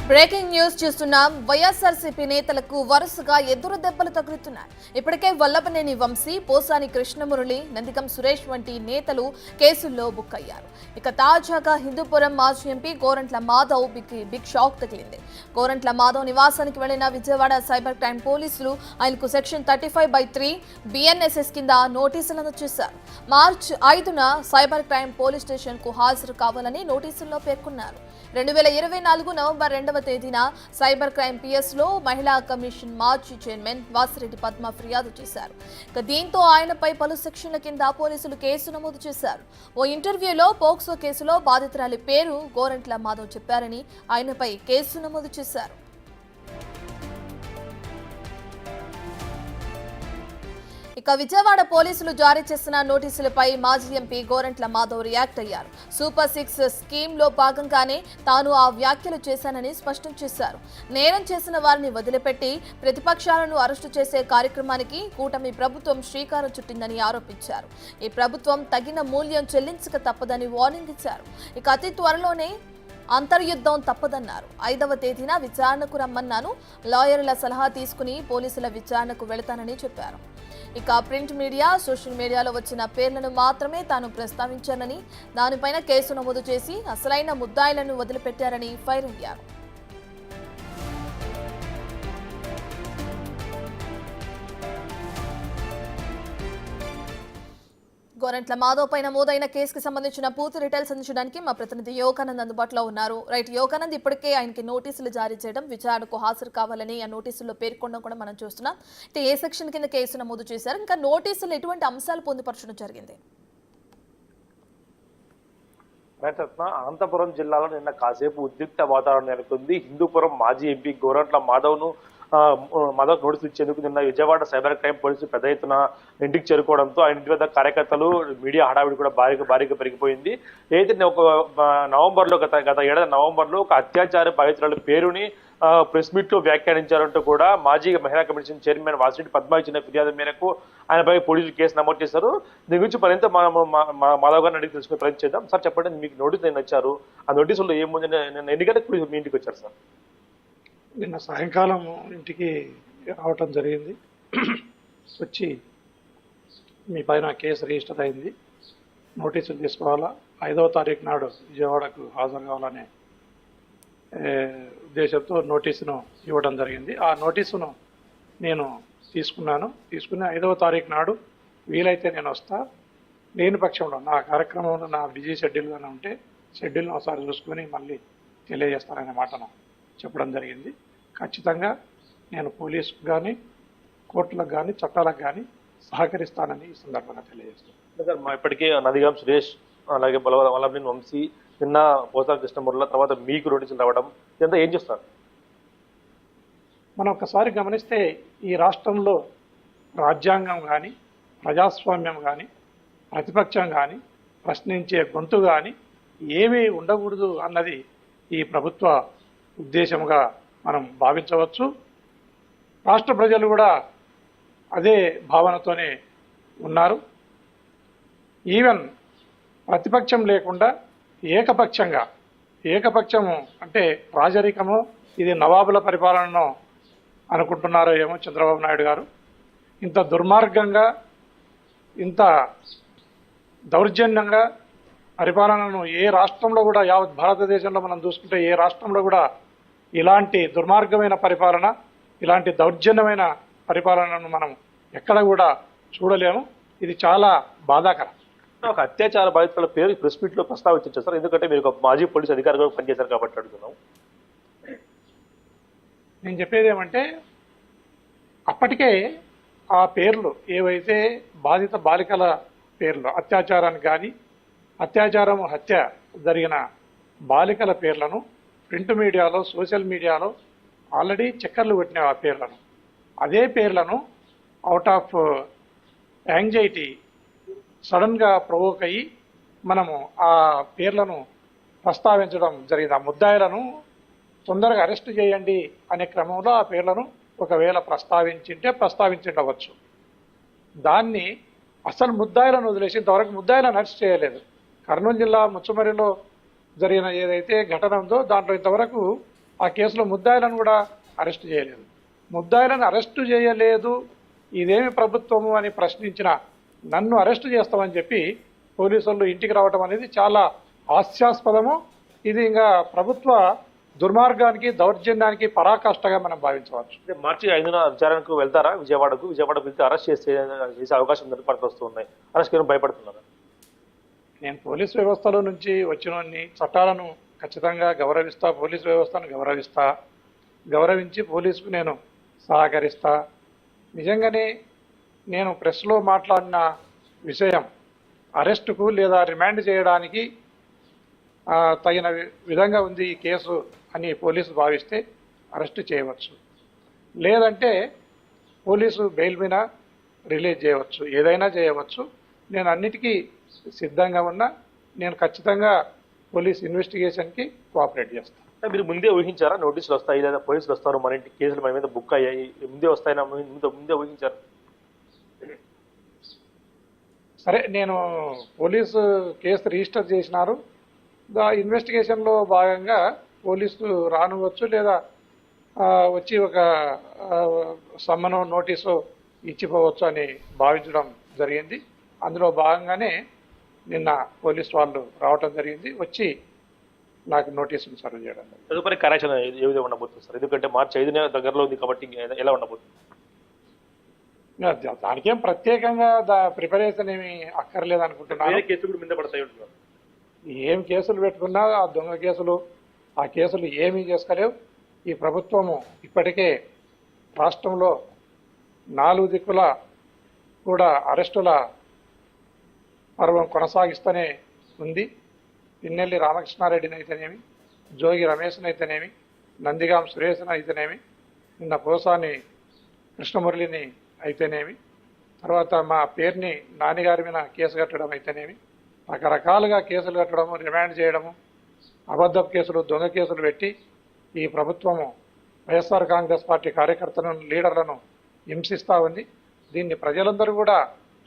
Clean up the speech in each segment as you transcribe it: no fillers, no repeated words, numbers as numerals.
Breaking news చూస్తున్నాం. వైఎస్ఆర్సీపీ నేతలకు వరుసగా ఎదురు దెబ్బలు తగులుతున్నాయి. ఇప్పటికే వల్లభనేని వంశీ, పోసాని కృష్ణమురళి, నందిగం సురేష్ వంటి నేతలు కేసుల్లో బుక్ అయ్యారు. ఇక తాజాగా హిందూపురం మాజీ MP Gorantla Madhav big shock తగిలింది. గోరంట్ల మాధవ్ నివాసానికి వెళ్లిన విజయవాడ సైబర్ క్రైమ్ పోలీసులు ఆయనకు సెక్షన్ 35/3 BNSS కింద నోటీసులను చేశారు. మార్చి 5న సైబర్ క్రైమ్ పోలీస్ స్టేషన్ కు హాజరు కావాలని నోటీసుల్లో పేర్కొన్నారు. 2024 నవంబర్ 2వ తేదీన సైబర్ క్రైమ్ PS లో మహిళా కమిషన్ మాజీ చైర్మన్ వాసిరెడ్డి పద్మ ఫిర్యాదు చేశారు. దీంతో ఆయనపై పలు సెక్షన్ల కింద పోలీసులు కేసు నమోదు చేశారు. ఓ ఇంటర్వ్యూలో పోక్సో కేసులో బాధితురాలి పేరు గోరంట్ల మాధవ్ చెప్పారని ఆయనపై కేసు నమోదు చేశారు. ఇక విజయవాడ పోలీసులు జారీ చేసిన నోటీసులపై మాజీ ఎంపీ గోరంట్ల మాధవ్ రియాక్ట్ అయ్యారు. సూపర్ 6 స్కీమ్ లో భాగంగానే తాను ఆ వ్యాఖ్యలు చేశానని స్పష్టం చేశారు. నేరం చేసిన వారిని వదిలిపెట్టి ప్రతిపక్షాలను అరెస్టు చేసే కార్యక్రమానికి కూటమి ప్రభుత్వం శ్రీకారం చుట్టిందని ఆరోపించారు. ఈ ప్రభుత్వం తగిన మూల్యం చెల్లించక తప్పదని వార్నింగ్ ఇచ్చారు. ఇక అతి త్వరలోనే అంతర్యుద్ధం తప్పదన్నారు. 5వ తేదీన విచారణకు రమ్మన్నాను. లాయర్ల సలహా తీసుకుని పోలీసుల విచారణకు వెళతానని చెప్పారు. ఇక ప్రింట్ మీడియా, సోషల్ మీడియాలో వచ్చిన పేర్లను మాత్రమే తాను ప్రస్తావించానని, దానిపైన కేసు నమోదు చేసి అసలైన ముద్దాయిలను వదిలిపెట్టారని ఫైర్ అయ్యారు. గోరంట్ల మాధవ్ పై నమోదైన కేసుకు సంబంధించిన పూర్తి డీటెయిల్స్ అందించడానికి మా ప్రతినిధి యోగానంద్ అందుబాటులో ఉన్నారు. రైట్ యోగానంద్, ఇప్పటికే ఆయనకి నోటీసులు జారీ చేయడం, విచారణకు హాజరు కావాలని ఆ నోటీసుల్లో పేర్కొనడం కూడా మనం చూస్తున్నాం. ఏ సెక్షన్ కింద కేసు నమోదు చేశారు, ఇంకా నోటీసులు ఎటువంటి అంశాలు పొందుపరచడం జరిగింది? అనంతపురం జిల్లాలో నిన్న కాసేపు ఉద్రిక్త వాతావరణం నెలకొంది. హిందూపురం మాజీ ఎంపీ గోరంట్ల మాధవ్ నోటీసులు ఇచ్చేందుకు నిన్న విజయవాడ సైబర్ క్రైమ్ పోలీసులు పెద్ద ఎత్తున ఇంటికి చేరుకోవడంతో ఆయన ఇంటి వద్ద కార్యకర్తలు, మీడియా హడావిడి కూడా భారీగా పెరిగిపోయింది. అయితే నవంబర్లో గత ఏడాది నవంబర్లో ఒక అత్యాచార బాధితురాల పేరుని ప్రెస్ మీట్ లో వ్యాఖ్యానించారంటూ కూడా మాజీ మహిళా కమిషన్ చైర్మన్ వాసిరెడ్డి పద్మ ఇచ్చిన ఫిర్యాదు మేరకు ఆయనపై పోలీసులు కేసు నమోదు చేశారు. దీని గురించి మరింత మాధవ్ గారిని అడిగి తెలుసుకునే ప్రయత్నం చేద్దాం. సార్ చెప్పండి, మీకు నోటీస్ నేను వచ్చారు, ఆ నోటీసులో ఏముంది, ఎన్ని గంటలకు మీ ఇంటికి వచ్చారు సార్? నిన్న సాయంకాలం ఇంటికి రావటం జరిగింది. వచ్చి మీ పైన కేసు రిజిస్టర్ అయింది, నోటీసులు తీసుకోవాలా, 5వ తారీఖు నాడు విజయవాడకు హాజరు కావాలనే ఉద్దేశంతో నోటీసును ఇవ్వడం జరిగింది. ఆ నోటీసును నేను తీసుకుని 5వ తారీఖు నాడు వీలైతే నేను వస్తా, లేని పక్షంలో నా కార్యక్రమంలో నా బిజీ షెడ్యూల్గానే ఉంటే షెడ్యూల్ని ఒకసారి చూసుకొని మళ్ళీ తెలియజేస్తాననే మాటను చెప్పడం జరిగింది. ఖచ్చితంగా నేను పోలీసుకు కానీ, కోర్టులకు కానీ, చట్టాలకు కానీ సహకరిస్తానని ఈ సందర్భంగా తెలియజేస్తాను. ఇప్పటికే నందిగం సురేష్, అలాగే వల్లభనేని వంశీ, నిన్న పోసాని కృష్ణమురళి, తర్వాత మీకు నోటీసులు రావడం, ఇదంతా ఏం చేస్తారు? మనం ఒకసారి గమనిస్తే ఈ రాష్ట్రంలో రాజ్యాంగం కానీ, ప్రజాస్వామ్యం కానీ, ప్రతిపక్షం కానీ, ప్రశ్నించే గొంతు కానీ ఏమీ ఉండకూడదు అన్నది ఈ ప్రభుత్వ ఉద్దేశంగా మనం భావించవచ్చు. రాష్ట్ర ప్రజలు కూడా అదే భావనతోనే ఉన్నారు. ఈవెన్ ప్రతిపక్షం లేకుండా ఏకపక్షము అంటే రాజరికము, ఇది నవాబుల పరిపాలనను అనుకుంటున్నారో ఏమో చంద్రబాబు నాయుడు గారు. ఇంత దుర్మార్గంగా, ఇంత దౌర్జన్యంగా పరిపాలనను ఏ రాష్ట్రంలో కూడా, యావత్ భారతదేశంలో మనం చూసుకుంటే ఏ రాష్ట్రంలో కూడా ఇలాంటి దుర్మార్గమైన పరిపాలన, ఇలాంటి దౌర్జన్యమైన పరిపాలనను మనం ఎక్కడ కూడా చూడలేము. ఇది చాలా బాధాకరం. ఒక అత్యాచార బాధితుల పేరు ప్రెస్ మీట్ లో ప్రస్తావించారు సార్, ఎందుకంటే మీరు ఒక మాజీ పోలీస్ అధికారిగా పనిచేశారు కాబట్టి అడుగుతున్నాం. నేను చెప్పేది ఏమంటే, అప్పటికే ఆ పేర్లు ఏవైతే బాధిత బాలికల పేర్లు, అత్యాచారానికి కానీ, హత్య జరిగిన బాలికల పేర్లను ప్రింట్ మీడియాలో, సోషల్ మీడియాలో ఆల్రెడీ చక్కర్లు కొట్టిన ఆ పేర్లను, అదే పేర్లను అవుట్ ఆఫ్ యాంగ్జైటీ సడన్గా ప్రొవోక్ అయ్యి మనము ఆ పేర్లను ప్రస్తావించడం జరిగింది. ఆ ముద్దాయిలను తొందరగా అరెస్ట్ చేయండి అనే క్రమంలో ఆ పేర్లను ఒకవేళ ప్రస్తావించిండవచ్చు. దాన్ని అసలు ముద్దాయిలను వదిలేసి ఇంతవరకు ముద్దాయిలను అరెస్ట్ చేయలేదు. కర్నూలు జిల్లా ముచ్చమరిలో జరిగిన ఏదైతే ఘటన ఉందో దాంట్లో ఇంతవరకు ఆ కేసులో ముద్దాయిలను కూడా అరెస్ట్ చేయలేదు. ముద్దాయిలను అరెస్టు చేయలేదు, ఇదేమి ప్రభుత్వము అని ప్రశ్నించిన నన్ను అరెస్టు చేస్తామని చెప్పి పోలీసు వాళ్ళు ఇంటికి రావడం అనేది చాలా హాస్యాస్పదము. ఇది ఇంకా ప్రభుత్వ దుర్మార్గానికి, దౌర్జన్యానికి పరాకాష్ఠగా మనం భావించవచ్చు. అంటే మార్చి 5న విచారణకు వెళ్తారా విజయవాడకు వెళ్తే అరెస్ట్ చేసే అవకాశం ఉందని వస్తున్నాయి. అరెస్ట్ చేయడం భయపడుతున్నారు. నేను పోలీస్ వ్యవస్థలో నుంచి వచ్చినోన్ని చట్టాలను ఖచ్చితంగా గౌరవిస్తా, పోలీస్ వ్యవస్థను గౌరవించి పోలీసుకు నేను సహకరిస్తా. నిజంగానే నేను ప్రెస్లో మాట్లాడిన విషయం అరెస్టుకు లేదా రిమాండ్ చేయడానికి తగిన విధంగా ఉంది ఈ కేసు అని పోలీసు భావిస్తే అరెస్టు చేయవచ్చు, లేదంటే పోలీసు బెయిల్ మీద రిలీజ్ చేయవచ్చు, ఏదైనా చేయవచ్చు. నేను అన్నిటికీ సిద్ధంగా ఉన్నా. నేను ఖచ్చితంగా పోలీస్ ఇన్వెస్టిగేషన్కి కోఆపరేట్ చేస్తాను. మీరు ముందే ఊహించారా నోటీసులు వస్తాయి లేదా పోలీసులు వస్తారు, మన ఇంటి కేసులు మన మీద బుక్ అయ్యాయి, ముందే వస్తాయని ముందే ఊహించారు? సరే, నేను పోలీసు కేసు రిజిస్టర్ చేసినారు. ఇన్వెస్టిగేషన్లో భాగంగా పోలీసులు రానివచ్చు, లేదా వచ్చి ఒక సమ్మనో నోటీసు ఇచ్చిపోవచ్చు అని భావించడం జరిగింది. అందులో భాగంగానే నిన్న పోలీసు వాళ్ళు రావటం జరిగింది, వచ్చి నాకు నోటీసులు సర్వ్ చేయడం. తదుపరి కార్యాచరణ ఏ విధంగా ఉండబోతుంది సార్? ఎందుకంటే మార్చి 5నే దగ్గరలో ఉంది కాబట్టి ఎలా ఉండబోతుంది? దానికేం ప్రత్యేకంగా ప్రిపరేషన్ ఏమి అక్కర్లేదు అనుకుంటున్నాను. కేసులు కూడా మీద పడతాయి. ఏం కేసులు పెట్టుకున్నా ఆ దొంగ కేసులు, ఆ కేసులు ఏమీ చేసుకోలేవు. ఈ ప్రభుత్వము ఇప్పటికే రాష్ట్రంలో 4 దిక్కుల కూడా అరెస్టుల పర్వం కొనసాగిస్తూనే ఉంది. పిన్నెల్లి రామకృష్ణారెడ్డిని అయితేనేమి, జోగి రమేష్ని అయితేనేమి, నందిగాం సురేష్ని అయితేనేమి, నిన్న పోసాని కృష్ణమురళిని అయితేనేమి, తర్వాత మా పేరుని నాన్నగారి మీద కేసు కట్టడం అయితేనేమి, రకరకాలుగా కేసులు కట్టడము, రిమాండ్ చేయడము, అబద్ధపు కేసులు, దొంగ కేసులు పెట్టి ఈ ప్రభుత్వము వైఎస్ఆర్ కాంగ్రెస్ పార్టీ కార్యకర్తలను, లీడర్లను హింసిస్తూ ఉంది. దీన్ని ప్రజలందరూ కూడా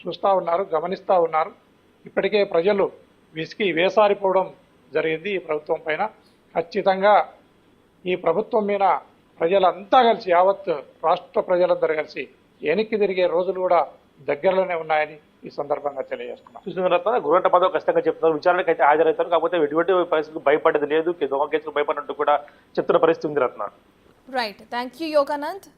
చూస్తూ ఉన్నారు, గమనిస్తూ ఉన్నారు. ఇప్పటికే ప్రజలు విసిగి వేసారిపోవడం జరిగింది ఈ ప్రభుత్వం పైన. ఖచ్చితంగా ఈ ప్రభుత్వం మీద ప్రజలంతా కలిసి, యావత్ రాష్ట్ర ప్రజలందరూ కలిసి వెనక్కి తిరిగే రోజులు కూడా దగ్గరలోనే ఉన్నాయని ఈ సందర్భంగా తెలియజేస్తున్నాం. చూసిన తర్వాత గోరంట్ల మాధవ్ ఖచ్చితంగా చెప్తున్నారు విచారణకు అయితే హాజరవుతారు, కాకపోతే ఎటువంటి పరిస్థితులకు భయపడేది లేదు, దొంగ కేసులు భయపడినట్టు కూడా చెప్తున్న పరిస్థితి ఉంది Ratna. Right, thank you Yoganand.